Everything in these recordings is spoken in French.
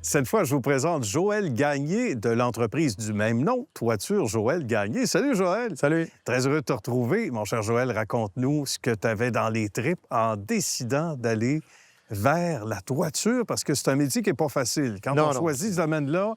Cette fois, je vous présente Joël Gagné de l'entreprise du même nom, Toiture Joël Gagné. Salut Joël! Salut! Très heureux de te retrouver. Mon cher Joël, raconte-nous ce que tu avais dans les tripes en décidant d'aller vers la toiture, parce que c'est un métier qui n'est pas facile. Quand on choisit ce domaine-là,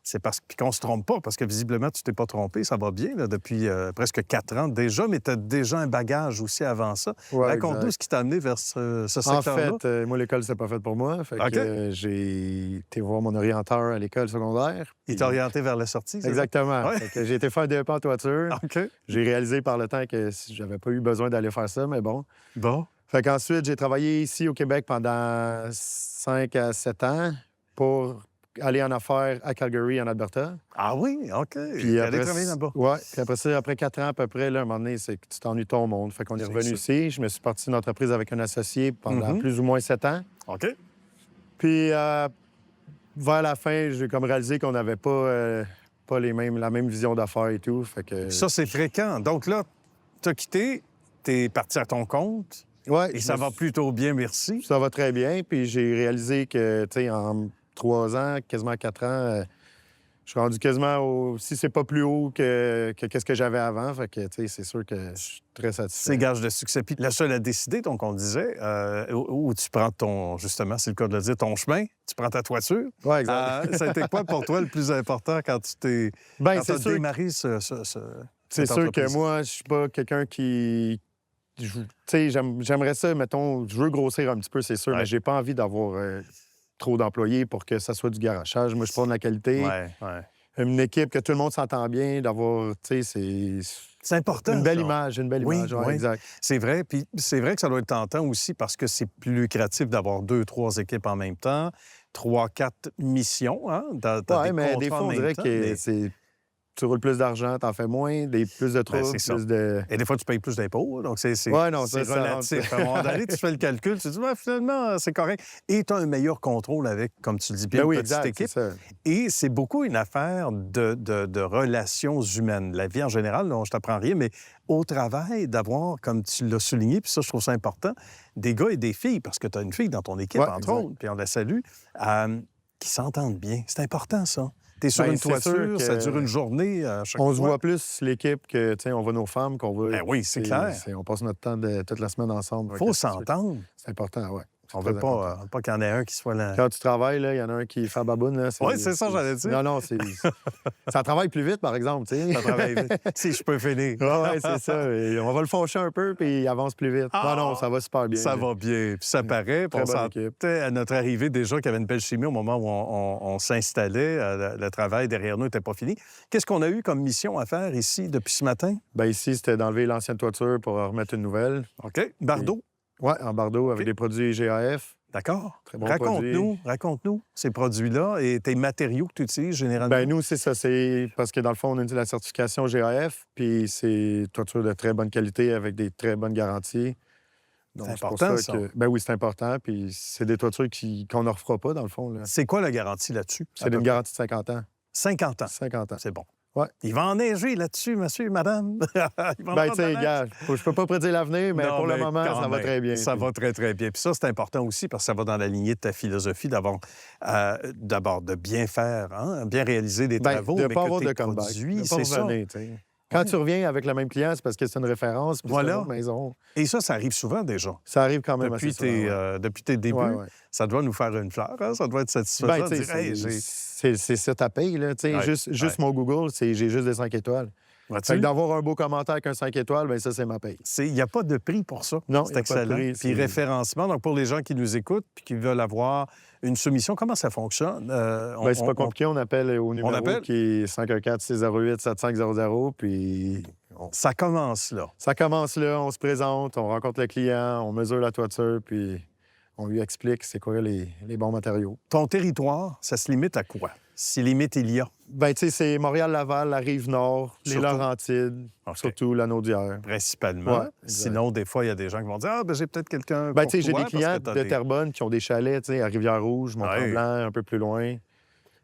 c'est parce qu'on ne se trompe pas, parce que visiblement, tu t'es pas trompé. Ça va bien là, depuis presque 4 ans déjà, mais tu as déjà un bagage aussi avant ça. Ouais, raconte-nous ce qui t'a amené vers ce secteur-là. En fait, moi, l'école, c'est pas fait pour moi. Fait que, j'ai été voir mon orienteur à l'école secondaire. Il t'a orienté vers la sortie, c'est Exactement. Ouais. Fait que j'ai été faire un DEP en toiture. OK. J'ai réalisé par le temps que j'avais pas eu besoin d'aller faire ça, mais bon. Bon. Fait qu'ensuite, j'ai travaillé ici au Québec pendant 5 à 7 ans pour aller en affaires à Calgary, en Alberta. Ah oui? OK. Puis aller travailler là-bas. Oui. Puis après ça, après 4 ans à peu près, là, à un moment donné, c'est que tu t'ennuies ton monde. Fait qu'on est revenu ici. Je me suis parti d'une entreprise avec un associé pendant plus ou moins 7 ans. OK. Puis vers la fin, j'ai comme réalisé qu'on n'avait pas la même vision d'affaires et tout. Fait que... Ça, c'est fréquent. Donc là, tu as quitté, tu es parti à ton compte. Ouais, Et ça va plutôt bien, merci. Ça va très bien. Puis j'ai réalisé que, tu sais, en 3 ans, quasiment 4 ans, je suis rendu quasiment si c'est pas plus haut que qu'est-ce que j'avais avant. Fait que, tu sais, c'est sûr que je suis très satisfait. C'est gage de succès. Puis la seule à décider, donc on disait, où tu prends justement, c'est le cas de le dire, ton chemin, tu prends ta toiture. Oui, exact. Ça a été quoi pour toi le plus important quand tu as démarré C'est sûr que moi, je suis pas quelqu'un qui... Tu sais, j'aimerais ça, mettons, je veux grossir un petit peu, c'est sûr, mais j'ai pas envie d'avoir trop d'employés pour que ça soit du garachage. Moi, je prends de la qualité. Une équipe que tout le monde s'entend bien, d'avoir, tu sais, c'est important. Une belle image, ouais, exact. C'est vrai, puis c'est vrai que ça doit être tentant aussi parce que c'est plus lucratif d'avoir 2, 3 équipes en même temps, 3, 4 missions, hein? Oui, mais des fois, on dirait que tu roules plus d'argent, t'en fais moins, plus de troubles, plus de... Et des fois, tu payes plus d'impôts, donc c'est relatif. À un moment donné, tu fais le calcul, tu te dis, finalement, c'est correct. Et tu as un meilleur contrôle avec, comme tu le dis bien, une petite équipe. Et c'est beaucoup une affaire de relations humaines. La vie en général, non, je t'apprends rien, mais au travail, d'avoir, comme tu l'as souligné, puis ça, je trouve ça important, des gars et des filles, parce que tu as une fille dans ton équipe, entre autres, puis on la salue, qui s'entendent bien. C'est important, ça. T'es sur une toiture, ça dure une journée à chaque fois. On se voit plus l'équipe que, tu sais, on voit nos femmes, qu'on voit... Ben oui, c'est clair. On passe notre temps toute la semaine ensemble. Il faut s'entendre. C'est important, oui. On veut pas qu'il y en ait un qui soit là. Quand tu travailles, il y en a un qui fait baboune. Oui, c'est ça, j'allais dire. Non, ça travaille plus vite, par exemple, tu sais. Ça travaille vite. Si je peux finir. Oui, c'est ça. Et on va le faucher un peu, puis il avance plus vite. Non, ça va super bien. Ça va bien. Puis ça paraît. Très bonne équipe. À notre arrivée, déjà, qu'il y avait une belle chimie au moment où on s'installait. Le travail derrière nous n'était pas fini. Qu'est-ce qu'on a eu comme mission à faire ici depuis ce matin? Bien, ici, c'était d'enlever l'ancienne toiture pour en remettre une nouvelle. OK. Bardeau? Oui, en Bardeau, avec des produits GAF. D'accord. Très bon Raconte-nous ces produits-là et tes matériaux que tu utilises généralement. Bien, nous, c'est ça. C'est parce que dans le fond, on a la certification GAF, puis c'est toiture de très bonne qualité avec des très bonnes garanties. Donc, c'est important, ça. Ben oui, c'est important. Puis c'est des toitures qu'on ne refera pas, dans le fond. C'est quoi la garantie là-dessus? C'est une garantie de 50 ans. 50 ans? 50 ans. C'est bon. Ouais. Il va enneiger là-dessus, monsieur, madame. Bien, tu sais, gars, je peux pas prédire l'avenir, mais pour le moment, ça va très bien. Ça va très, très bien. Puis ça, c'est important aussi parce que ça va dans la lignée de ta philosophie d'abord de bien faire, hein, bien réaliser des travaux, de mais pas que avoir tes de comeback. produits, c'est ça. Quand tu reviens avec le même client, c'est parce que c'est une référence, puis c'est une autre maison. Et ça arrive souvent déjà. Ça arrive quand même depuis assez souvent. Depuis tes débuts, ça doit nous faire une fleur, hein? Ça doit être satisfaisant de dire, c'est ça ta paye, là. Juste mon Google, j'ai juste des 5 étoiles. Fait que d'avoir un beau commentaire avec un 5 étoiles, bien ça, c'est ma paye. Il n'y a pas de prix pour ça. Non, c'est excellent. Puis référencement, donc pour les gens qui nous écoutent puis qui veulent avoir une soumission, comment ça fonctionne? C'est pas compliqué, on appelle au numéro qui est 514-608-7500, puis... Ça commence là. Ça commence là, on se présente, on rencontre le client, on mesure la toiture, puis on lui explique c'est quoi les bons matériaux. Ton territoire, ça se limite à quoi? Si limite il y a? Bien, tu sais, c'est Montréal-Laval, la Rive-Nord, les Laurentides, surtout la Naudière. Principalement. Ouais, sinon, des fois, il y a des gens qui vont dire « Ah, ben j'ai peut-être quelqu'un tu sais, j'ai des clients de Terrebonne qui ont des chalets, tu sais, à Rivière-Rouge, Mont-Tremblant, un peu plus loin.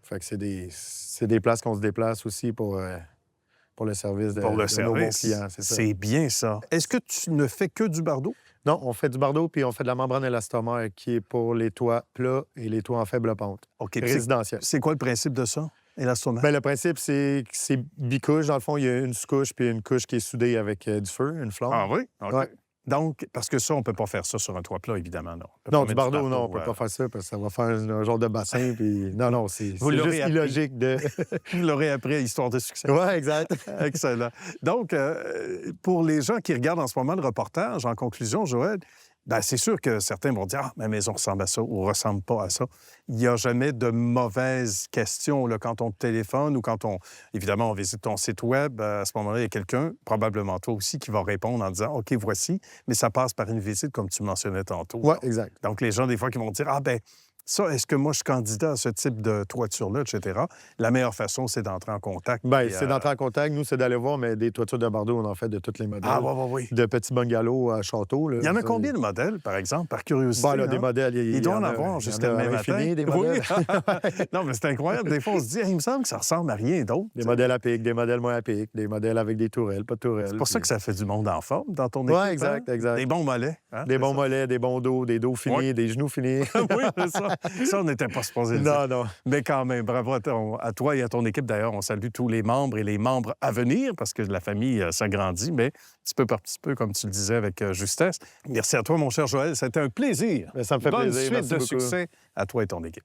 Fait que c'est des places qu'on se déplace aussi pour le service de nos bons clients. C'est bien ça. Est-ce que tu ne fais que du bardeau? Non, on fait du bardeau, puis on fait de la membrane élastomère qui est pour les toits plats et les toits en faible pente. OK. Résidentiel. C'est quoi le principe de ça, élastomère? Bien, le principe, c'est que c'est bicouche. Dans le fond, il y a une sous-couche puis une couche qui est soudée avec du feu, une flamme. Ah oui? OK. Ouais. Donc, parce que ça, on ne peut pas faire ça sur un toit plat, évidemment, non. Non, du bardeau, non, on ne peut pas faire ça parce que ça va faire un genre de bassin. Puis... Non, c'est juste illogique de... Vous l'aurez appris, histoire de succès. Oui, exact. Excellent. Donc, pour les gens qui regardent en ce moment le reportage, en conclusion, Joël, bien, c'est sûr que certains vont dire « Ah, ma maison ressemble à ça » ou « ressemble pas à ça ». Il n'y a jamais de mauvaises questions là, quand on te téléphone ou quand évidemment, on visite ton site web. À ce moment-là, il y a quelqu'un, probablement toi aussi, qui va répondre en disant « OK, voici », mais ça passe par une visite, comme tu mentionnais tantôt. Oui, exact. Donc, les gens, des fois, qui vont dire « Ah, ben ça, est-ce que moi, je suis candidat à ce type de toiture-là, etc. » La meilleure façon, c'est d'entrer en contact. Bien, c'est d'entrer en contact. Nous, c'est d'aller voir, mais des toitures de bardeau, on en fait de tous les modèles. Ah, oui. De petits bungalows à château. Là, il y en a combien de modèles, par exemple, par curiosité? Bon, là, des modèles, il doit en avoir jusqu'à demain matin. Des modèles. Oui. Non, mais c'est incroyable. Des fois, on se dit, il me semble que ça ressemble à rien d'autre. Des modèles à pic, des modèles moins à pic, des modèles avec des tourelles, pas de tourelles. C'est pour ça que ça fait du monde en forme dans ton équipe. Oui, exact. Des bons mollets. Hein? Des bons mollets, des bons dos, des dos finis, des genoux finis. Oui, c'est ça. Ça, on n'était pas supposé le dire. Non. Mais quand même, bravo à toi et à ton équipe. D'ailleurs, on salue tous les membres et les membres à venir parce que la famille s'agrandit, mais petit peu par petit peu, comme tu le disais avec justesse. Merci à toi, mon cher Joël. C'était un plaisir. Mais ça me fait plaisir. Bonne suite de succès à toi et ton équipe.